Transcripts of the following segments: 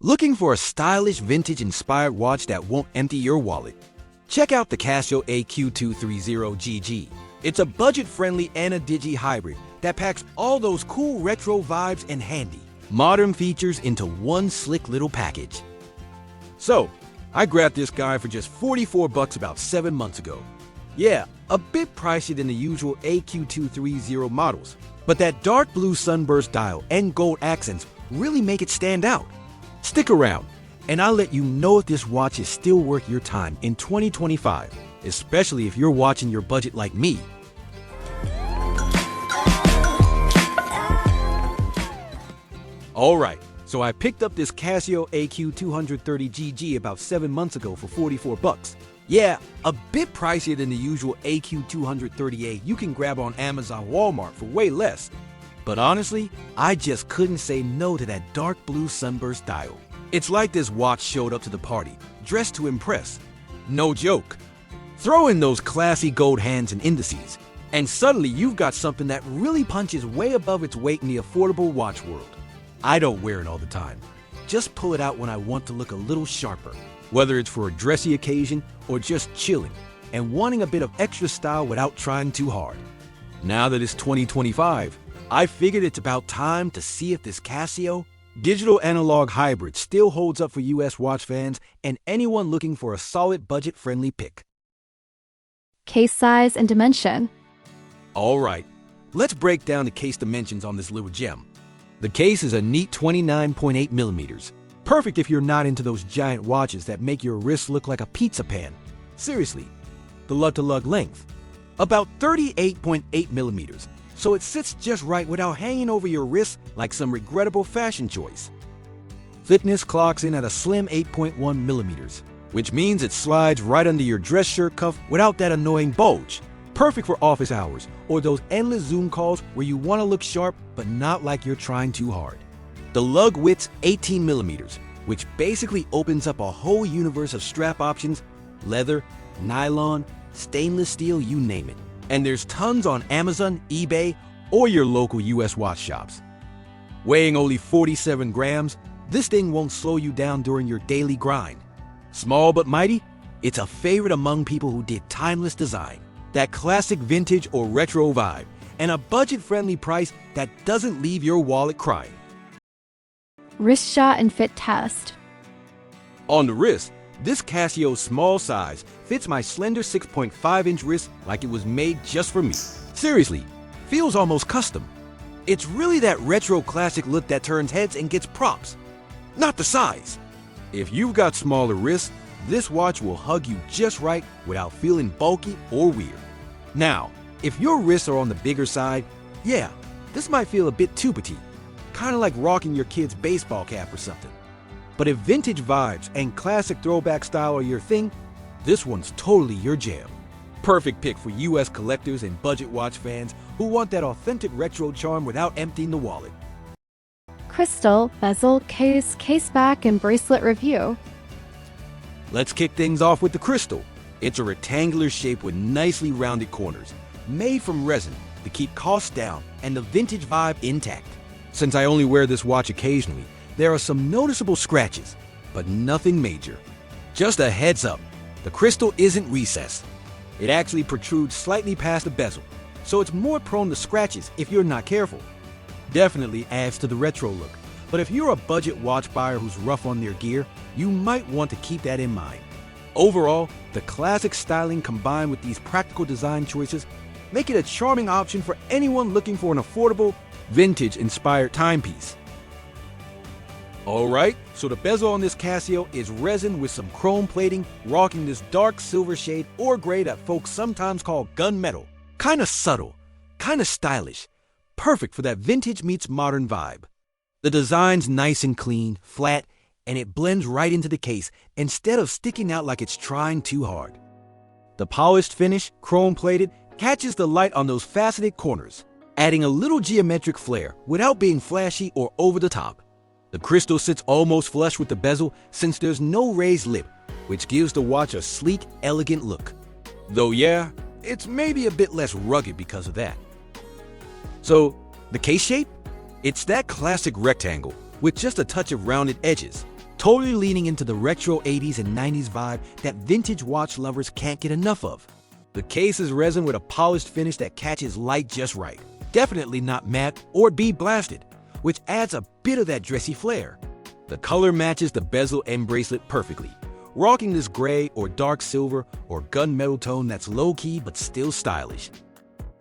Looking for a stylish vintage-inspired watch that won't empty your wallet? Check out the Casio AQ-230GG. It's a budget-friendly and a digi hybrid that packs all those cool retro vibes and handy, modern features into one slick little package. So, I grabbed this guy for just $44 about 7 months ago. Yeah, a bit pricier than the usual AQ-230 models, but that dark blue sunburst dial and gold accents really make it stand out. Stick around, and I'll let you know if this watch is still worth your time in 2025, especially if you're watching your budget like me. Alright, so I picked up this Casio AQ-230GG about 7 months ago for $44. Yeah, a bit pricier than the usual AQ-230A you can grab on Amazon Walmart for way less. But honestly, I just couldn't say no to that dark blue sunburst dial. It's like this watch showed up to the party, dressed to impress. No joke. Throw in those classy gold hands and indices, and suddenly you've got something that really punches way above its weight in the affordable watch world. I don't wear it all the time. Just pull it out when I want to look a little sharper, whether it's for a dressy occasion or just chilling and wanting a bit of extra style without trying too hard. Now that it's 2025, I figured it's about time to see if this Casio digital analog hybrid still holds up for US watch fans and anyone looking for a solid budget-friendly pick. Case size and dimension. Alright, let's break down the case dimensions on this little gem. The case is a neat 29.8 millimeters. Perfect if you're not into those giant watches that make your wrist look like a pizza pan. Seriously, the lug-to-lug length, about 38.8 millimeters, so it sits just right without hanging over your wrist like some regrettable fashion choice. Thickness clocks in at a slim 8.1 millimeters, which means it slides right under your dress shirt cuff without that annoying bulge. Perfect for office hours or those endless Zoom calls where you want to look sharp but not like you're trying too hard. The lug width's 18 millimeters, which basically opens up a whole universe of strap options: leather, nylon, stainless steel, you name it. And there's tons on Amazon, eBay, or your local US watch shops. Weighing only 47 grams, this thing won't slow you down during your daily grind. Small but mighty, it's a favorite among people who dig timeless design, that classic vintage or retro vibe, and a budget-friendly price that doesn't leave your wallet crying. Wrist shot and fit test. On the wrist, this Casio small size fits my slender 6.5-inch wrist like it was made just for me. Seriously, feels almost custom. It's really that retro classic look that turns heads and gets props, not the size. If you've got smaller wrists, this watch will hug you just right without feeling bulky or weird. Now, if your wrists are on the bigger side, yeah, this might feel a bit too petite, kind of like rocking your kid's baseball cap or something. But if vintage vibes and classic throwback style are your thing, this one's totally your jam. Perfect pick for US collectors and budget watch fans who want that authentic retro charm without emptying the wallet. Crystal, bezel, case back, and bracelet review. Let's kick things off with the crystal. It's a rectangular shape with nicely rounded corners, made from resin to keep costs down and the vintage vibe intact. Since I only wear this watch occasionally, there are some noticeable scratches, but nothing major. Just a heads up, the crystal isn't recessed. It actually protrudes slightly past the bezel, so it's more prone to scratches if you're not careful. Definitely adds to the retro look, but if you're a budget watch buyer who's rough on their gear, you might want to keep that in mind. Overall, the classic styling combined with these practical design choices make it a charming option for anyone looking for an affordable, vintage-inspired timepiece. Alright, so the bezel on this Casio is resin with some chrome plating, rocking this dark silver shade or gray that folks sometimes call gunmetal. Kinda subtle, kinda stylish, perfect for that vintage meets modern vibe. The design's nice and clean, flat, and it blends right into the case instead of sticking out like it's trying too hard. The polished finish, chrome-plated, catches the light on those faceted corners, adding a little geometric flair without being flashy or over the top. The crystal sits almost flush with the bezel since there's no raised lip, which gives the watch a sleek, elegant look. Though yeah, it's maybe a bit less rugged because of that. So, the case shape? It's that classic rectangle with just a touch of rounded edges. totally leaning into the retro 80s and 90s vibe that vintage watch lovers can't get enough of. The case is resin with a polished finish that catches light just right. Definitely not matte or bead blasted, which adds a bit of that dressy flair. The color matches the bezel and bracelet perfectly, rocking this gray or dark silver or gunmetal tone that's low-key but still stylish.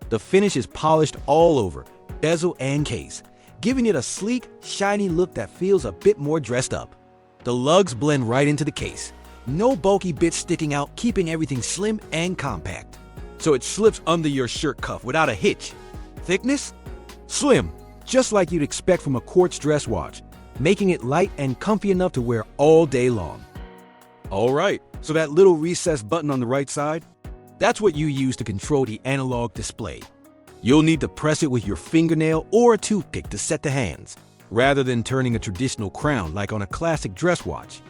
The finish is polished all over, bezel and case, giving it a sleek, shiny look that feels a bit more dressed up. The lugs blend right into the case. No bulky bits sticking out, keeping everything slim and compact. So it slips under your shirt cuff without a hitch. Thickness? Slim, just like you'd expect from a quartz dress watch, making it light and comfy enough to wear all day long. Alright, so that little recessed button on the right side? That's what you use to control the analog display. You'll need to press it with your fingernail or a toothpick to set the hands, rather than turning a traditional crown like on a classic dress watch.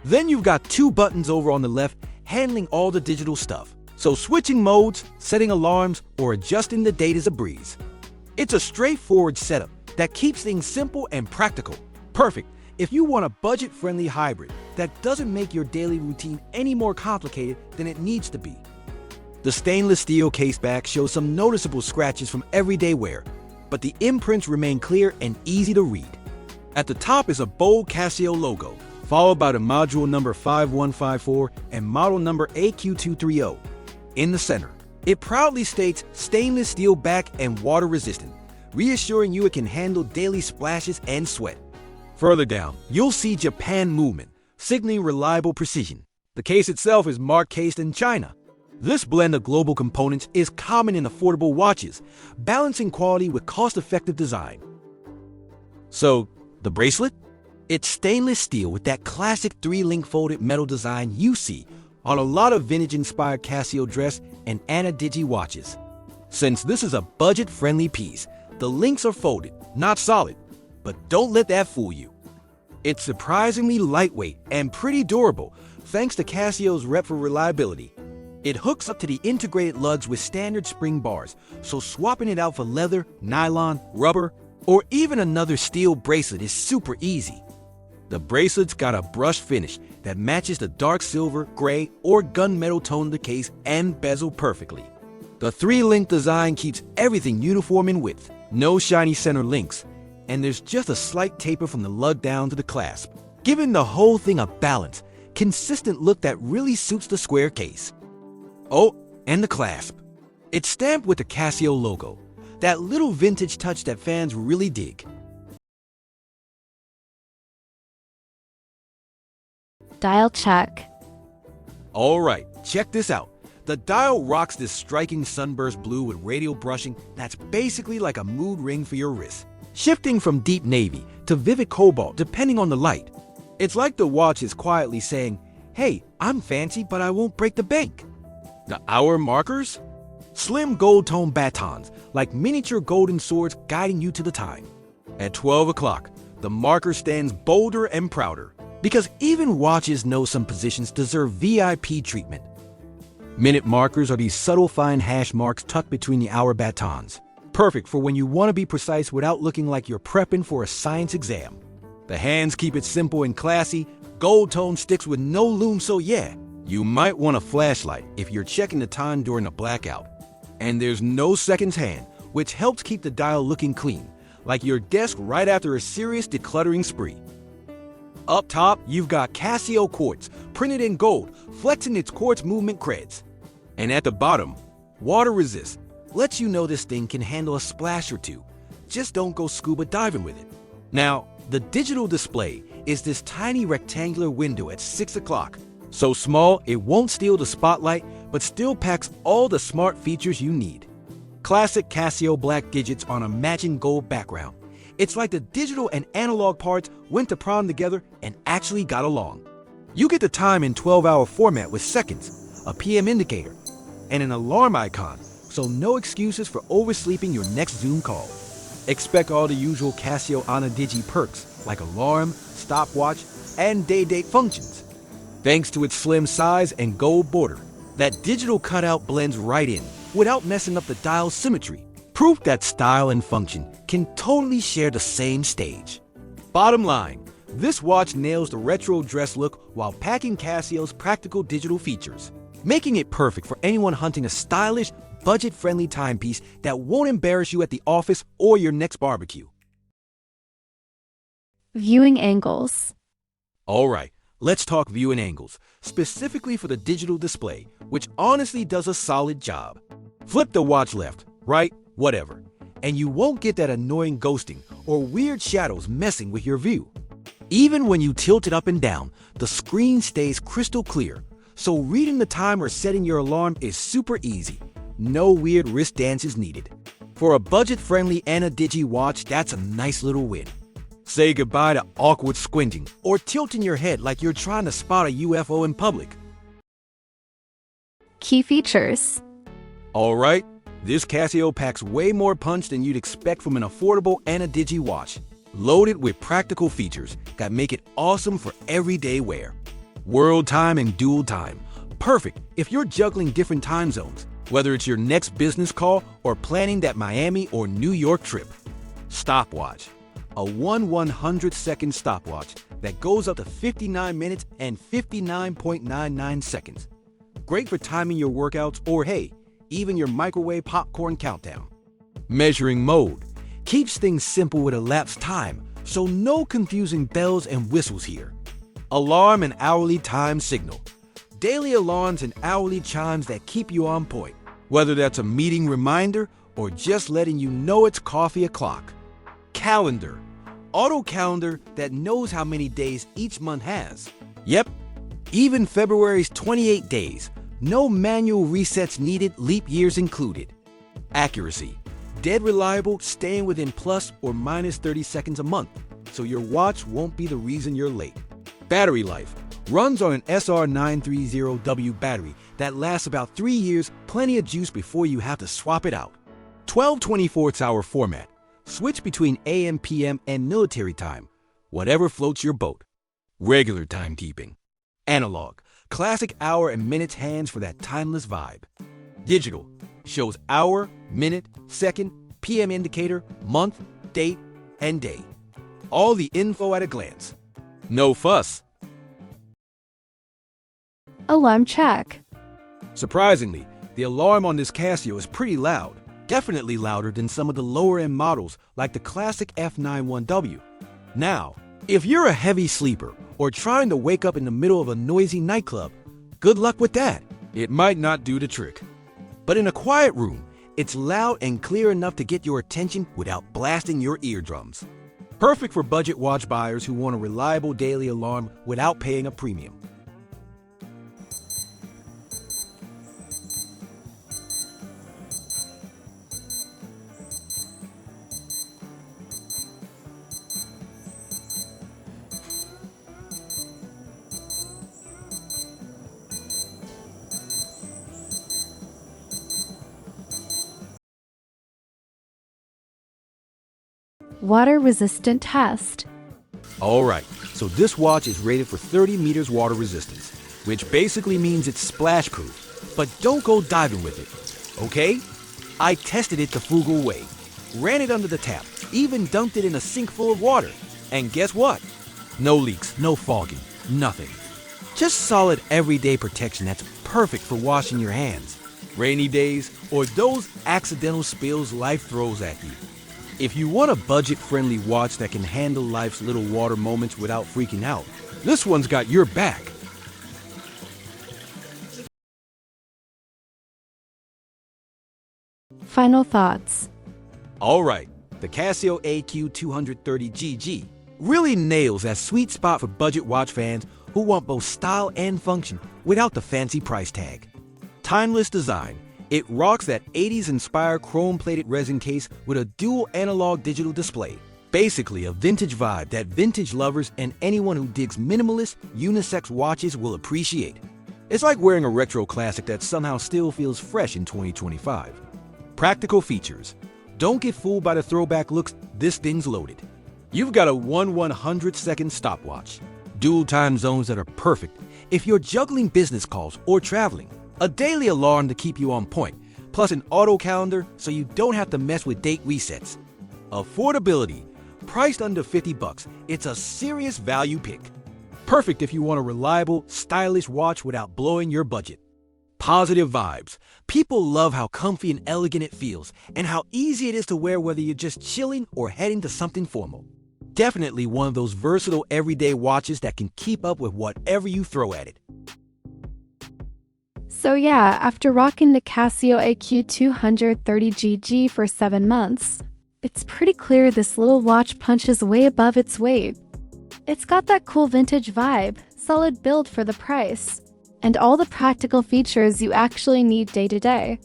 Then you've got two buttons over on the left handling all the digital stuff, so switching modes, setting alarms, or adjusting the date is a breeze. It's a straightforward setup that keeps things simple and practical. Perfect if you want a budget-friendly hybrid that doesn't make your daily routine any more complicated than it needs to be. The stainless steel caseback shows some noticeable scratches from everyday wear, but the imprints remain clear and easy to read. At the top is a bold Casio logo, followed by the module number 5154 and model number AQ-230. In the center, it proudly states stainless steel back and water resistant, reassuring you it can handle daily splashes and sweat. Further down, you'll see Japan movement, signaling reliable precision. The case itself is marked cased in China. This blend of global components is common in affordable watches, balancing quality with cost-effective design. So, the bracelet? It's stainless steel with that classic 3-link folded metal design you see on a lot of vintage-inspired Casio dress and Anna Digi watches. Since this is a budget-friendly piece, the links are folded, not solid, but don't let that fool you. It's surprisingly lightweight and pretty durable, thanks to Casio's rep for reliability. It hooks up to the integrated lugs with standard spring bars, so swapping it out for leather, nylon, rubber, or even another steel bracelet is super easy. The bracelet's got a brushed finish that matches the dark silver, gray, or gunmetal tone of the case and bezel perfectly. The 3-link design keeps everything uniform in width, no shiny center links, and there's just a slight taper from the lug down to the clasp, giving the whole thing a balanced, consistent look that really suits the square case. Oh, and the clasp. It's stamped with the Casio logo, that little vintage touch that fans really dig. Dial check. Alright, check this out. The dial rocks this striking sunburst blue with radial brushing that's basically like a mood ring for your wrist, shifting from deep navy to vivid cobalt depending on the light. It's like the watch is quietly saying, hey, I'm fancy but I won't break the bank. The hour markers? Slim gold tone batons, like miniature golden swords guiding you to the time. At 12 o'clock, the marker stands bolder and prouder, because even watches know some positions deserve VIP treatment. Minute markers are these subtle fine hash marks tucked between the hour batons, perfect for when you want to be precise without looking like you're prepping for a science exam. The hands keep it simple and classy, gold tone sticks with no loom, so yeah, you might want a flashlight if you're checking the time during a blackout. And there's no seconds hand, which helps keep the dial looking clean, like your desk right after a serious decluttering spree. Up top, you've got Casio quartz, printed in gold, flexing its quartz movement creds. And at the bottom, water resist, lets you know this thing can handle a splash or two. Just don't go scuba diving with it. Now, the digital display is this tiny rectangular window at 6 o'clock. So small, it won't steal the spotlight, but still packs all the smart features you need. Classic Casio black digits on a matching gold background. It's like the digital and analog parts went to prom together and actually got along. You get the time in 12-hour format with seconds, a PM indicator, and an alarm icon, so no excuses for oversleeping your next Zoom call. Expect all the usual Casio Anna Digi perks like alarm, stopwatch, and day date functions. Thanks to its slim size and gold border, that digital cutout blends right in without messing up the dial's symmetry. Proof that style and function can totally share the same stage. Bottom line, This watch nails the retro dress look while packing Casio's practical digital features, making it perfect for anyone hunting a stylish, budget-friendly timepiece that won't embarrass you at the office or your next barbecue. Viewing angles. Alright, let's talk viewing angles, specifically for the digital display, which honestly does a solid job. Flip the watch left, right, whatever, and you won't get that annoying ghosting or weird shadows messing with your view. Even when you tilt it up and down, the screen stays crystal clear, so reading the time or setting your alarm is super easy. No weird wrist dances needed. For a budget-friendly Digi watch, that's a nice little win. Say goodbye to awkward squinting or tilting your head like you're trying to spot a UFO in public. Key features. Alright, this Casio packs way more punch than you'd expect from an affordable Digi watch. Loaded with practical features that make it awesome for everyday wear. World time and dual time. Perfect if you're juggling different time zones, whether it's your next business call or planning that Miami or New York trip. Stopwatch. A 1/100-second stopwatch that goes up to 59 minutes and 59.99 seconds. Great for timing your workouts or, hey, even your microwave popcorn countdown. Measuring mode. Keeps things simple with elapsed time, so no confusing bells and whistles here. Alarm and hourly time signal. Daily alarms and hourly chimes that keep you on point, whether that's a meeting reminder or just letting you know it's coffee o'clock. Calendar. Auto calendar that knows how many days each month has. Yep, even February's 28 days. No manual resets needed, leap years included. Accuracy. Dead reliable, staying within plus or minus 30 seconds a month, so your watch won't be the reason you're late. Battery life. Runs on an SR930W battery that lasts about 3 years, plenty of juice before you have to swap it out. 12/24-hour format. Switch between AM, PM, and military time, whatever floats your boat. Regular timekeeping. Analog. Classic hour and minutes hands for that timeless vibe. Digital. Shows hour, minute, second, PM indicator, month, date, and day. All the info at a glance. No fuss. Alarm check. Surprisingly, the alarm on this Casio is pretty loud. Definitely louder than some of the lower-end models like the classic F91W. Now, if you're a heavy sleeper or trying to wake up in the middle of a noisy nightclub, good luck with that. It might not do the trick. But in a quiet room, it's loud and clear enough to get your attention without blasting your eardrums. Perfect for budget watch buyers who want a reliable daily alarm without paying a premium. Water-resistant test. Alright, so this watch is rated for 30 meters water resistance, which basically means it's splash proof. But don't go diving with it, okay? I tested it the frugal way. Ran it under the tap, even dumped it in a sink full of water. And guess what? No leaks, no fogging, nothing. Just solid everyday protection that's perfect for washing your hands, rainy days, or those accidental spills life throws at you. If you want a budget-friendly watch that can handle life's little water moments without freaking out, this one's got your back. Final thoughts. Alright, the Casio AQ-230GG really nails that sweet spot for budget watch fans who want both style and function without the fancy price tag. Timeless design. It rocks that 80s-inspired chrome-plated resin case with a dual analog-digital display. Basically a vintage vibe that vintage lovers and anyone who digs minimalist, unisex watches will appreciate. It's like wearing a retro classic that somehow still feels fresh in 2025. Practical features. Don't get fooled by the throwback looks, this thing's loaded. You've got a 1/100-second stopwatch. Dual time zones that are perfect if you're juggling business calls or traveling. A daily alarm to keep you on point, plus an auto calendar so you don't have to mess with date resets. Affordability. Priced under 50 bucks, it's a serious value pick. Perfect if you want a reliable, stylish watch without blowing your budget. Positive vibes. People love how comfy and elegant it feels, and how easy it is to wear whether you're just chilling or heading to something formal. Definitely one of those versatile everyday watches that can keep up with whatever you throw at it. So yeah, after rocking the Casio AQ-230GG for 7 months, it's pretty clear this little watch punches way above its weight. It's got that cool vintage vibe, solid build for the price, and all the practical features you actually need day to day.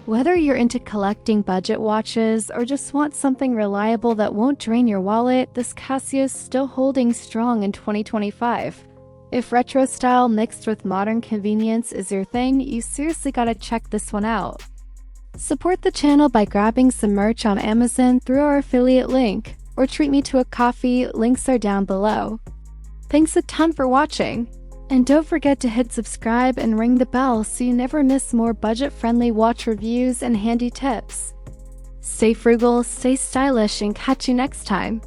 Whether you're into collecting budget watches or just want something reliable that won't drain your wallet, this Casio is still holding strong in 2025. If retro style mixed with modern convenience is your thing, you seriously gotta check this one out. Support the channel by grabbing some merch on Amazon through our affiliate link, or treat me to a coffee, links are down below. Thanks a ton for watching, and don't forget to hit subscribe and ring the bell so you never miss more budget-friendly watch reviews and handy tips. Stay frugal, stay stylish, and catch you next time.